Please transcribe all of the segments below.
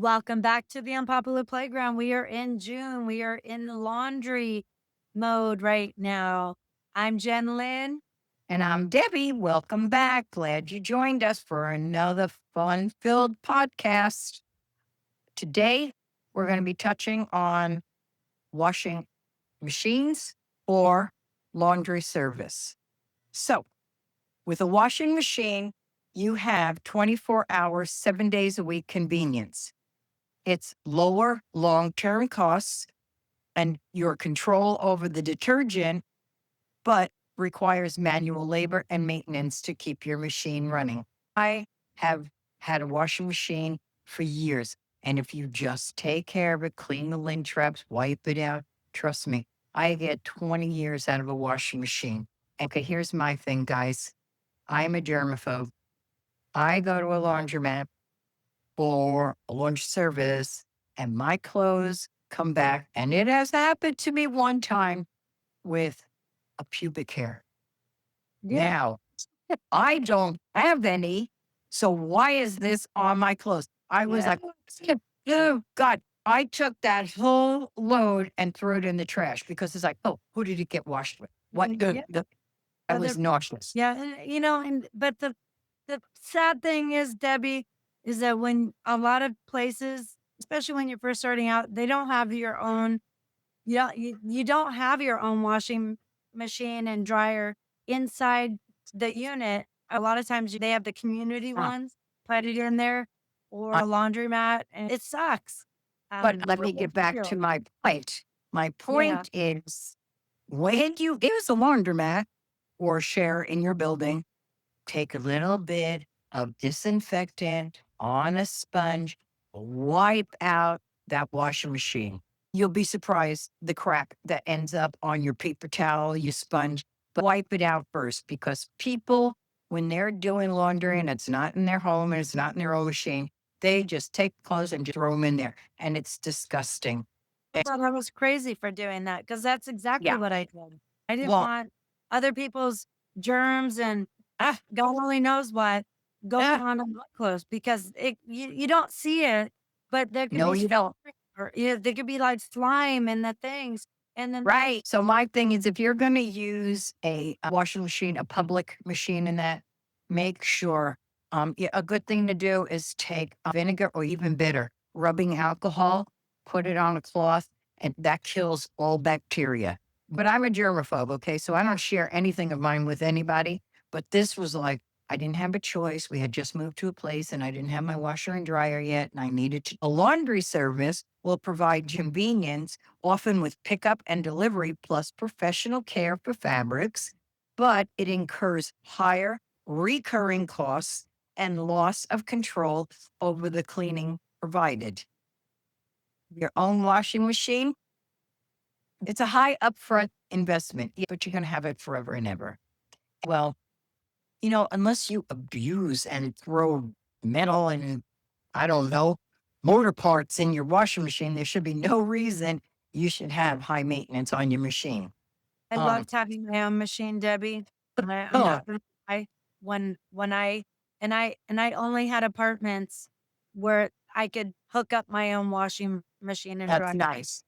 Welcome back to the Unpopular Playground. We are in June. We are in laundry mode right now. I'm Jenn Lin. And I'm Debbie. Welcome back. Glad you joined us for another fun filled podcast. Today, we're going to be touching on washing machines or laundry service. So, with a washing machine, you have 24 hours, 7 days a week convenience. It's lower long term costs and your control over the detergent, but requires manual labor and maintenance to keep your machine running. I have had a washing machine for years. And if you just take care of it, clean the lint traps, wipe it out, trust me, I get 20 years out of a washing machine. Okay, here's my thing, guys. I'm a germaphobe. I go to a laundromat for a laundry service and my clothes come back. And it has happened to me one time with a pubic hair. Yeah. Now, I don't have any. So why is this on my clothes? I was like, oh God, I took that whole load and threw it in the trash because it's like, oh, who did it get washed with? What? Yeah. I Other, was nauseous. yeah. But the sad thing is, Debbie, is that when a lot of places, especially when you're first starting out, they don't have your own, you don't have your own washing machine and dryer inside the unit. A lot of times they have the community Huh. ones, put it in there, or Uh, a laundromat, and it sucks. but let For me get back to real. my point. My Yeah. point is when you use a laundromat or share in your building, take a little bit of disinfectant on a sponge, wipe out that washing machine. You'll be surprised the crap that ends up on your paper towel, your sponge, but wipe it out first because people, when they're doing laundry and it's not in their home and it's not in their own machine, they just take clothes and just throw them in there. And it's disgusting. I thought I was crazy for doing that because that's exactly Yeah. what I did. I didn't Well, want other people's germs and God only knows what going ah, on my clothes because you don't see it, but there could no, be you don't. or there could be like slime in the things, and then Right. So my thing is if you're going to use a washing machine, a public machine in that, make sure a good thing to do is take vinegar or even bitter, rubbing alcohol, put it on a cloth, and that kills all bacteria. But I'm a germaphobe, okay? So I don't share anything of mine with anybody. But this was like, I didn't have a choice. We had just moved to a place and I didn't have my washer and dryer yet. And I needed to. A laundry service will provide convenience often with pickup and delivery plus professional care for fabrics, but it incurs higher recurring costs and loss of control over the cleaning provided. Your own washing machine, it's a high upfront investment, but you're going to have it forever and ever. Well, unless you abuse and throw metal and I don't know, motor parts in your washing machine, there should be no reason you should have high maintenance on your machine. I Um, loved having my own machine, Debbie. I'm oh, not gonna lie. When I only had apartments where I could hook up my own washing machine and that's dryer. nice.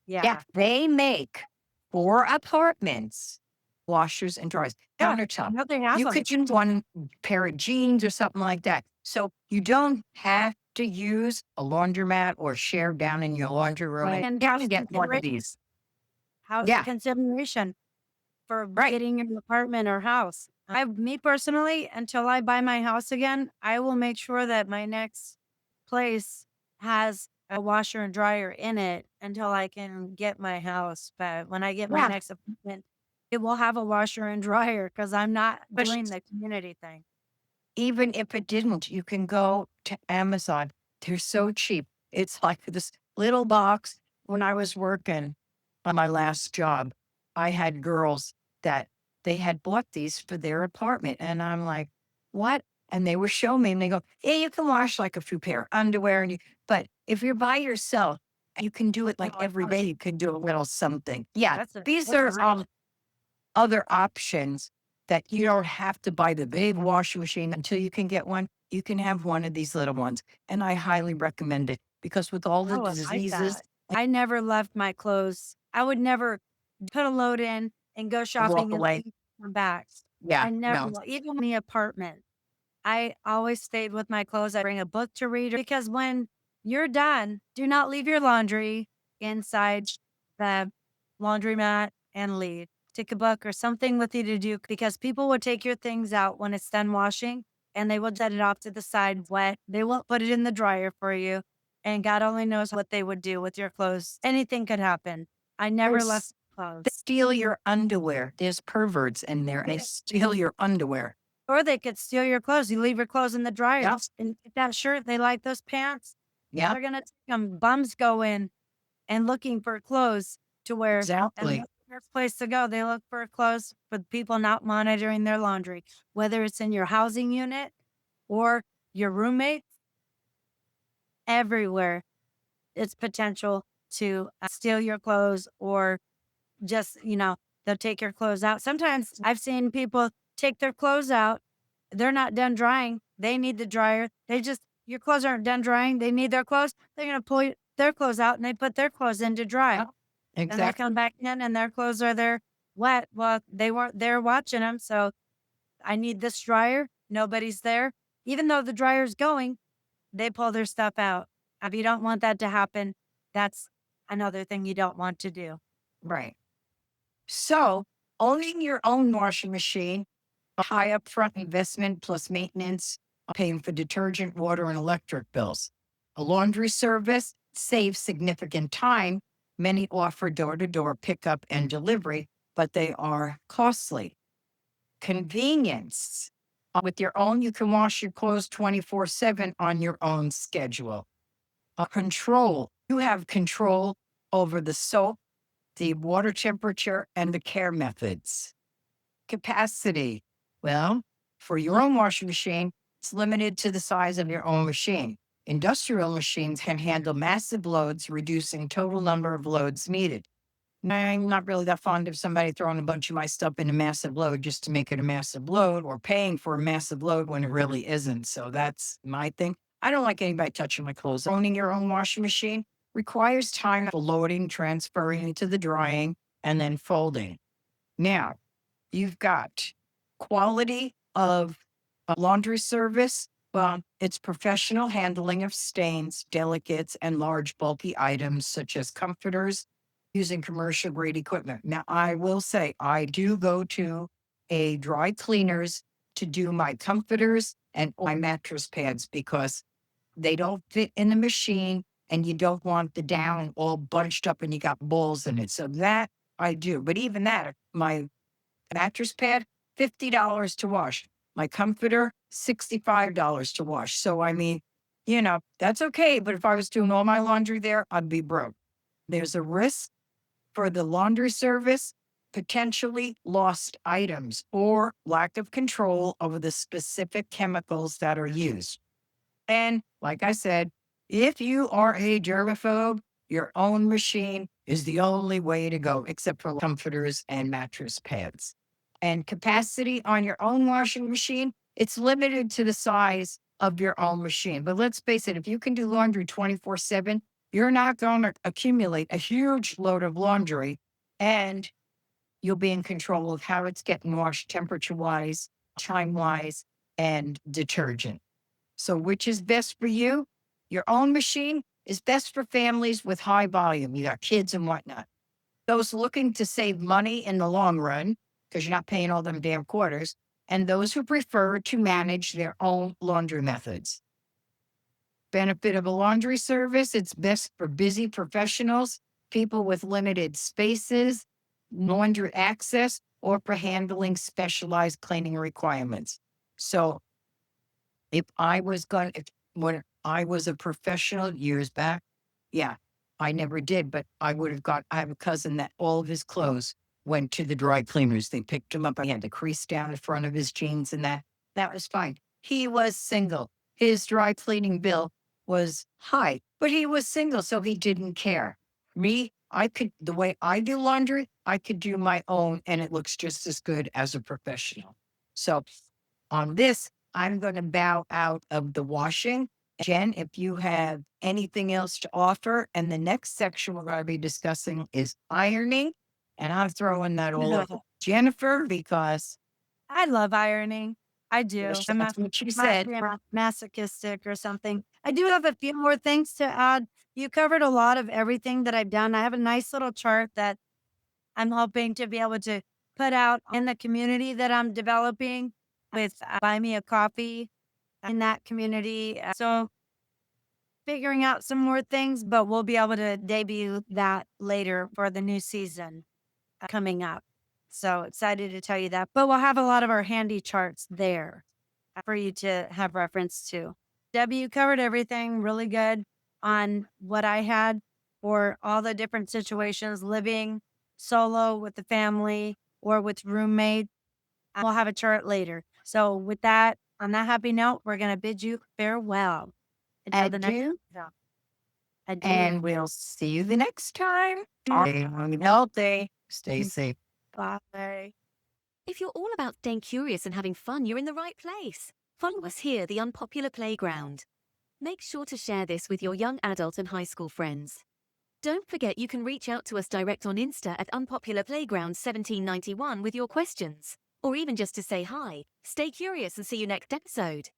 Yeah, Yeah. they make for apartments washers and dryers, Yeah. countertop. No, they have You them. could use one pair of jeans or something like that. So you don't have to use a laundromat or share down in your laundry room Right. and And kind house of get one of consideration these. house Yeah, consideration for right. getting an apartment or house. Me personally, until I buy my house again, I will make sure that my next place has a washer and dryer in it until I can get my house. But when I get my Yeah. next apartment, it will have a washer and dryer because I'm not But doing the community thing. even if it didn't, you can go to Amazon. They're so cheap. It's like this little box. When I was working on my last job, I had girls that they had bought these for their apartment. And I'm like, what? And they were showing me and they go, yeah, you can wash like a few pair of underwear. But if you're by yourself, you can do it like Oh, every day. You can do a little something. Yeah. These that's a are real other options that you don't have to buy the big washing machine until you can get one. You can have one of these little ones. And I highly recommend it. because with all the Oh, I like diseases, that. I never left my clothes. I would never put a load in and go walk shopping and away. leave them back. Yeah, I never no, will. Even in the apartment, I always stayed with my clothes. I bring a book to read because when you're done, do not leave your laundry inside the laundromat and leave. Take a book or something with you to do because people will take your things out when it's done washing and they will set it off to the side wet. They won't put it in the dryer for you. And God only knows what they would do with your clothes. Anything could happen. I never left there's they clothes. steal your underwear. There's perverts in there, and they steal your underwear. Or they could steal your clothes. You leave your clothes in the dryer. Yep, And that shirt, they like those pants. yep, They're gonna take them. Bums go in and looking for clothes to wear, and exactly. that's the first place to go. They look for clothes for people not monitoring their laundry, whether it's in your housing unit or your roommates, everywhere. It's potential to steal your clothes or just, they'll take your clothes out. Sometimes I've seen people take their clothes out. They're not done drying. They need the dryer. Your clothes aren't done drying. They need their clothes. They're going to pull their clothes out and they put their clothes in to dry. Yep, And they exactly. come back in and their clothes are there wet. Well, they weren't there watching them. So I need this dryer. Nobody's there. Even though the dryer's going, they pull their stuff out. If you don't want that to happen, that's another thing you don't want to do. Right. So, owning your own washing machine, a high upfront investment plus maintenance, paying for detergent, water, and electric bills. A laundry service saves significant time. Many offer door to door pickup and delivery, but they are costly. Convenience. With your own, you can wash your clothes 24/7 on your own schedule. Control. You have control over the soap, the water temperature, and the care methods. Capacity. Well, for your own washing machine, it's limited to the size of your own machine. Industrial machines can handle massive loads, reducing total number of loads needed. I'm not really that fond of somebody throwing a bunch of my stuff in a massive load just to make it a massive load or paying for a massive load when it really isn't. So that's my thing. I don't like anybody touching my clothes. Owning your own washing machine requires time for loading, transferring to the drying, and then folding. Now, you've got quality of a laundry service. Well, it's professional handling of stains, delicates, and large bulky items such as comforters using commercial grade equipment. Now, I will say I do go to a dry cleaners to do my comforters and my mattress pads because they don't fit in the machine and you don't want the down all bunched up and you got balls in it. So that I do. But even that, my mattress pad, $50 to wash. My comforter, $65 to wash. So, I mean, that's okay. But if I was doing all my laundry there, I'd be broke. There's a risk for the laundry service, potentially lost items or lack of control over the specific chemicals that are used. And like I said, if you are a germaphobe, your own machine is the only way to go, except for comforters and mattress pads. And capacity on your own washing machine, it's limited to the size of your own machine. But let's face it, if you can do laundry 24/7, you're not going to accumulate a huge load of laundry and you'll be in control of how it's getting washed temperature wise, time wise, and detergent. So, which is best for you? Your own machine is best for families with high volume. You got kids and whatnot. Those looking to save money in the long run, because you're not paying all them damn quarters, and those who prefer to manage their own laundry methods. Benefit of a laundry service, it's best for busy professionals, people with limited spaces, laundry access, or for handling specialized cleaning requirements. So if I was going, if, when I was a professional years back, yeah, I never did, but I have a cousin that all of his clothes went to the dry cleaners. They picked him up. He had the crease down in front of his jeans and that was fine. He was single. His dry cleaning bill was high, but he was single, so he didn't care. Me, the way I do laundry, I could do my own and it looks just as good as a professional. So on this, I'm going to bow out of the washing Jen, if you have anything else to offer, and the next section we're going to be discussing is ironing. And I'm throwing that all over Jennifer because I love ironing. I do. I'm that's what she not said. being masochistic or something. I do have a few more things to add. You covered a lot of everything that I've done. I have a nice little chart that I'm hoping to be able to put out in the community that I'm developing with Buy Me a Coffee in that community. So figuring out some more things, but we'll be able to debut that later for the new season coming up. So excited to tell you that. But we'll have a lot of our handy charts there for you to have reference to. Debbie, you covered everything really good on what I had for all the different situations living solo with the family or with roommate. We'll have a chart later. So, with that, on that happy note, we're going to bid you farewell until the next Adieu, episode. Adieu. and we'll see you the next time. Stay healthy. Stay safe. Bye. If you're all about staying curious and having fun, you're in the right place. Follow us here, the Unpopular Playground. Make sure to share this with your young adult and high school friends. Don't forget you can reach out to us direct on Insta at Unpopular Playground 1791 with your questions, or even just to say hi. Stay curious and see you next episode.